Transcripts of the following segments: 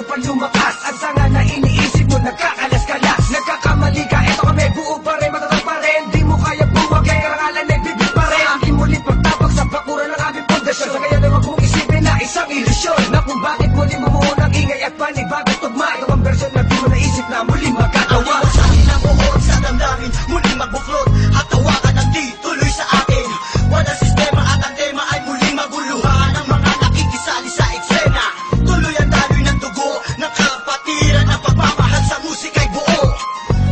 pa lumakas. At sanga na iniisip mo, nagkakalas-kalas. Nagkakamali ka, eto kami, buo pa rin, matatag pa rin. Di mo kaya buwag, kaya karangalan ay bibig pa rin. Aking muling pagtabak sa bakuran ng aming pundasyon. Sa kaya naman kong isipin na isang ilusyon, na kung bakit muli bumuo ng ingay at panibagong tugma. Ito ang version na di mo naisip na muling magkagawa. Sa akin ang buhon sa damdamin, muling magbuklod at tawagan ng di tuloy sa atin. Walang sistema at ang tema ay muling maguluhan. Ang mga nakikisali sa eksena, tuloy ang daloy ng dugo ng kapatiran. Ang pagmamahal sa musika'y buo,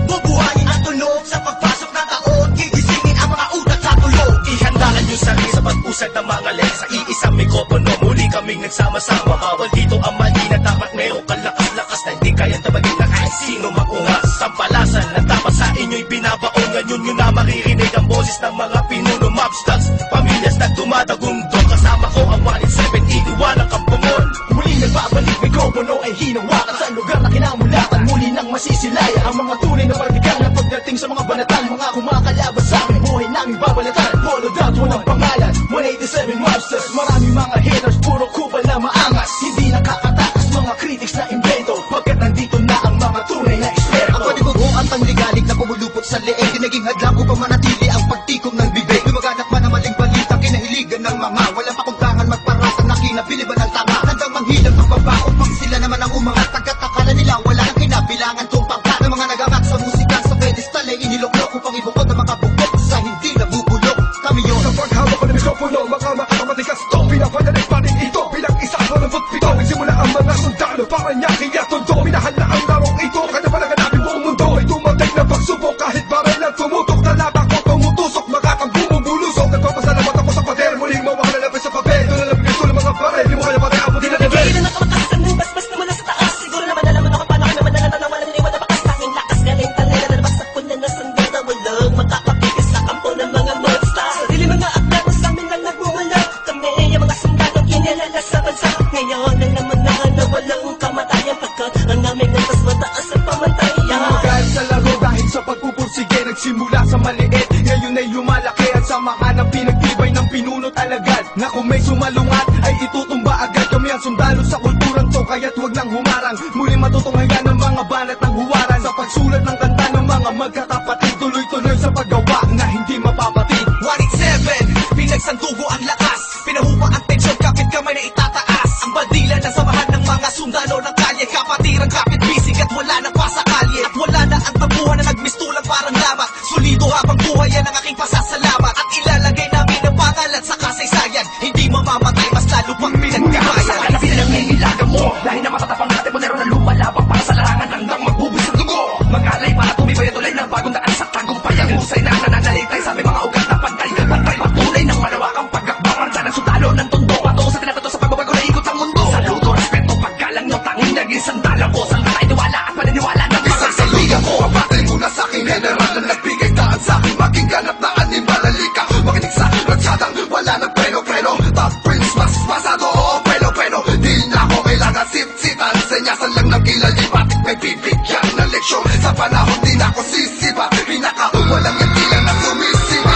bubuhayin ang tunog sa pagpasok ng taon. Gigisingin ang mga utak sa tulog. Ihandahan yung sarili sa pag-usad ng mga legs. Sa iisang mikropono, muli kaming nagsama-sama. Bawal dito ang mali na dapat merong kalakas-lakas na hindi kayang tabagin na kahit sino makungas. Sampalasan na dapat sa inyo'y binabaon. Ngayon nyo na maririnig ang boses ng mga pinuno mobsters. Pamilyas na dumadagundong, kasama ko ang 18781 ang kampungon. Muli nagbabalik, mikropono ay hinawakan sa lugar na kinamulatan. Muli nang masisilaya ang mga tunay na partikal na pagdating sa mga banatan. Mga kumakalaban sa amin, buhay namin babalatan. Follow that, walang pangalan, 187 mobsters. Maraming mga haters, puro kupal na maangas. Hindi nakakatakas mga critics na invento, pagkat nandito na ang mga tunay na eksperto. Ang panibugo at pangligalig na pumulupot sa leeg, di naging hadlang upang manatili ang pagtikom ng bibig. Lumaganap man ang maling balita, kinahiligan ng mga walang pakundangan magparasa na kinabiliban ng tanga. Handang manghilang pagbaba upang sila naman ang umangat. Tagkatakala nila wala nang kinabilangan kung pangka ng mga nagangat sa musika sa pedestal ay iniluklok upang ibukod ang mga bukod sa hindi nabubulok. Kami yun Sa paghawak ko ng mikropono, makamakatikas to. Pinapadalig pa rin ito bilang isa ko ng pagpito. Nagsimula ang mga sundalo para niya kaya tondo. Minahal na ang larong ito, kanya pala ganapin buong mundo. Ay dumating na pagsubok kahit baril at tumutok. Talaba ko tumutusok, makakambumubulusok. Nagpapasalamat ako sa pader, muling mawala na sa papel. Doon na labing ito ng mga baril, di mo kaya pare abutin na level. Nagigilan ang kamatasan ng basbas na mula sa taas. Siguro naman alam mo na kung paano ka naman nalalaman. Walang iniwan na bakas tanging lakas galing talera. Nalabas ako na nasandal na walang makakapigil sa kampo ng mga monsters. Sarili mga aklat na sa amin lang nagmumula. Kami ang mga sundalong kinilala sa bansa. Ngayon ang naman na walang kamatayan, pagkat ang aming antas mataas ang pamantayan. Dahil sa laro, dahil sa pagpupursige, nagsimula sa maliit, ngayon ay lumalaki at samahan ang pinagtibay ng pinunot alagad. Na kung may sumalungat ay itutumba agad. Kami ang sundalo sa kulturang to, kaya't huwag nang humarang. Muli matutunghayan ng mga banat ng huwaran. Sa pagsulat ng kanta ng mga magkakapatid, tuloy-tuloy sa paggawa na hindi mapapatid. 187, pinagsandugo ang lakas. Pinahupa ang tensyon, kapit kamay na itataas. Ang bandila na samahan ng mga sundalo ng kalye. Kapatirang kapit bisig at wala na pa sa kalye. At wala na ang tabuhan na nagmistulang parang lamat. Solido habang buhay yan ang aking pasasalamat. At ilalagay namin ang pangalan sa kasaysayan. Hindi mamamatay, mas lalo pang pinagkahayan. Sa kanapin ang nangilagan mo, dahil na matatapang natin monero na lumalabang para sa larangan hanggang magbubis ang dugo. Mag-alay para tumibay at tulay ng bagong daan sa tagumpay. Ang husay na nananalitay sa may mga ugat na pantay. Pantay patuloy ng malawakang pagkakbangan sa ng sundalo ng tondo. Pato sa tinatato sa pagbabago na ikot ang mundo. Saludo, respeto, paggalang nyo, tanging naging sandalang ko. Saan tayo niwala at paniniwala ng mga Sasabihan ko, abatay muna sa aking general na nagbigay daan sa aking maging ganap na animal. Halika, makinig sa ratsadang wala ng preno-preno. Top prince, mas pasado, oo, preno-preno. Di na ako kailangan sip-sipan. Senyasan lang ng kilay, batik may bibigyan ng leksyon. Sa panahon di na ako sisipa, pinaka walang yantilan na sumisipa.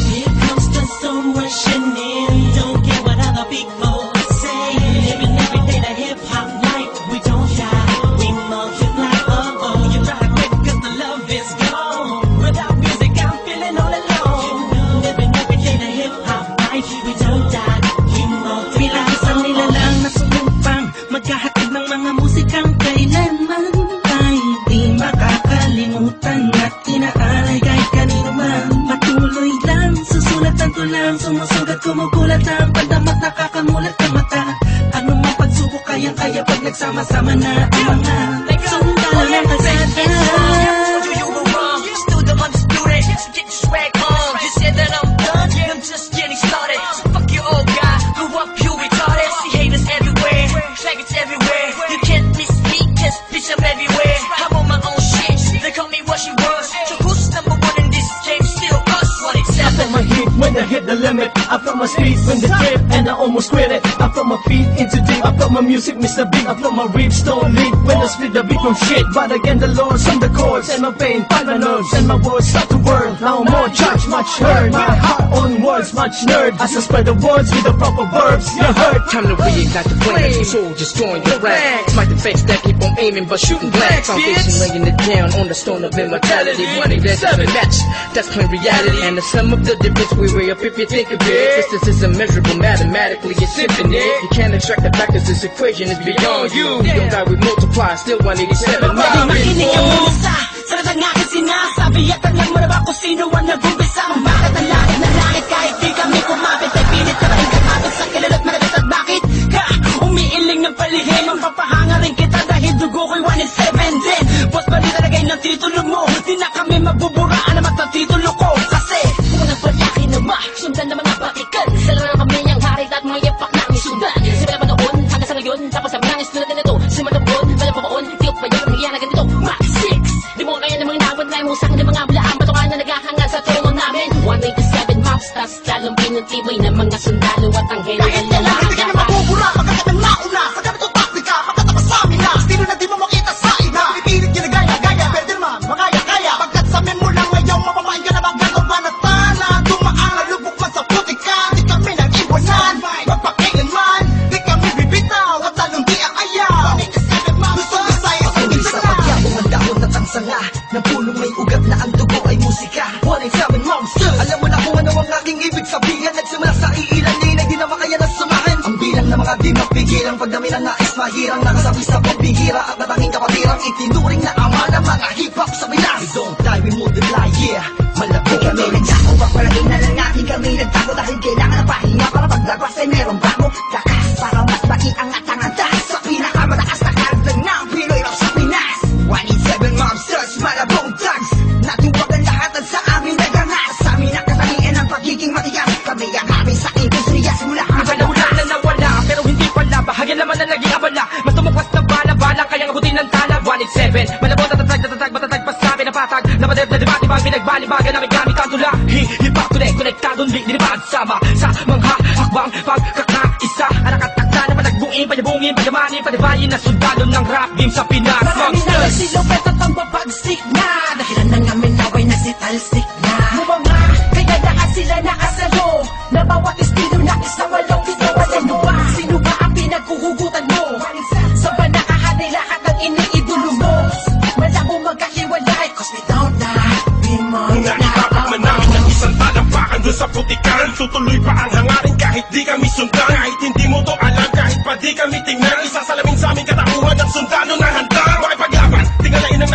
Here comes the storm rushing in. Don't care what other people say. Living every day the hip hop life. We don't die, we multiply. Oh oh, you try to quit 'cause the love is gone. Without music, I'm feeling all alone. Living every day the hip hop life. We don't die, we multiply. Bilang isang nilalang na sumupang maghahatid ng mga musikang kailanman ay di makakalimutan at inaalay kahit kanino man. Patuloy lang, susulat ang tulang, sumusugat, kumukulat ang pandamat, nakakamulat ang mata. Ano mang pagsubok kayang-kaya pag nagsama-sama na ang mga sundalo ng kasada. You were wrong, still the undisputed. So get your swag on. You said that I'm done, I'm just getting started. So fuck your old guy, grew up you retarded. See haters everywhere, faggots everywhere. You can't miss me, cause bitch I'm everywhere. I'm on my own shit, they call me what she was. So who's number one in this game? Still us, 187. from my heat when I hit the limit. I felt my speed when the trip and I almost quit it. I felt my feet into deep. I felt my music Mr. Big. I felt my ribs don't leak when I split the beat from shit. But again the Lord's on the chords and my pain find my nerves and my words start to whirl. Now more judge, much heard. My heart on words. ones, much nerd. I suspect the ones with the proper verbs. You heard? Time to reignite the flame. Some soldiers join the ranks. Smite the face that keep on aiming but shooting blank. Foundation laying it down on the stone of immortality. 187 match, that's plain reality. And the sum of the difference we weigh up if you think of it. Distance is immeasurable, mathematically it's infinite. You can't extract the fact that this equation is beyond you. You don't die, we multiply, still 187 Makinig ka muna miles. sa ng aking sinasabi at alam mo na ba kung sino ang nag-umpisa? Bakit ang langit na langit kahit di kami kumapit ay pilit ka rin kapapit sa kilala't managas at bakit ka umiiling ng palihim ang papahanga rin kita dahil dugo ko'y 187 din. Boss balita lagay ng titulo mo, di na kami magbuburaan naman ng titulo ko kasi unang palaki naman sundan ng mga batikan sa lang kami ang hari at mga yapak namin sundan simula pa noon hanggang sa ngayon tapos sabi nangis tulad na ito simula pa walang pabaon tiyok pa yun nangyayari na ganito Max 6 di mo kaya ng mga inawad na imusang ng mga bulaan patukan na naghahangad sa trono namin 187 mobsters lalong pinutibay ng mga sundalo at ang hero Kahit kailangan hindi ka na mabubura Pagkat ang nauna Sa ganito taktika Pagkatapas sa amin na Estilo na di mo makita sa ina Pipilit ginagaya-gaya Pwede naman Makaya-kaya Pagkat sa men mo lang ngayon Mapapain ka na magagawa na tala Dumaan na lubok man sa putika Di kami nag-iwasan Magpakailanman Di kami bibitaw At talong di ang ayaw 187 ma'am Gusto ko sa'yo Patuloy sa pagyabong ang dahon at ang sanga ng pulong may ugat na ang dugo ay musika 187 monsters. Alam mo na kung ano ang aking ibig sabihin. Nagsimula sa iilan-lin ay di na makaya na sumahin. Ang bilang ng mga di mapigilang pagdami ng nais mahirang nakasabi sa pagbihira at natanging kapatirang itinuring na ama ng mga hip-hop sa Pinas. We don't die, we multiply, yeah. Malapit kami nagtako papalagay na lang natin kami nagtako dahil kailangan ng pahinga para paglabas ay merong bago lakas para mas maiangat ang antas sa pinakamataas na karagdag ng Pinoy rap sa Pinas 187 mobsters, malabong thugs natuwag ang lahat at sa amin naganas sa amin ang katangian ng pagiging matigas kami ang aming sa industriya simula Wala na nawala pero hindi pala bahagya naman na naging abala mas tumukwas na bala-bala kayang abutin ng tala 187 malabot at tatag matatag pa sa pinapatag napadep na debate bang pinagbalibagan namin gamit ang tula hip-hop konektadong linilipad sama sa mga hakbang pagkakaisa anak at takta na panagbuin panyabungin panyamanin panibayin na sundalo ng rap game sa Pinas Marami na lang silupet at ang babagsik na Dahilan ng aming laway na si Talsik na Mga kaya lahat sila nakasalo Na bawat estilo na isang walong pinawalan mo ba? Sino ba ang pinaghuhugutan mo? Sa ba nakahanay lahat ng iniidolo mo? Malabo magkahiwalay cause we don't die We Nakitapak man namin ng isang talampakan doon sa putikan Tutuloy pa ang hangarin kahit di kami sundan Kahit hindi mo to alam, kahit pa di kami tingnan Isasalamin sa aming katauhan ng sundalo na handa Makipaglaban, tingalain ang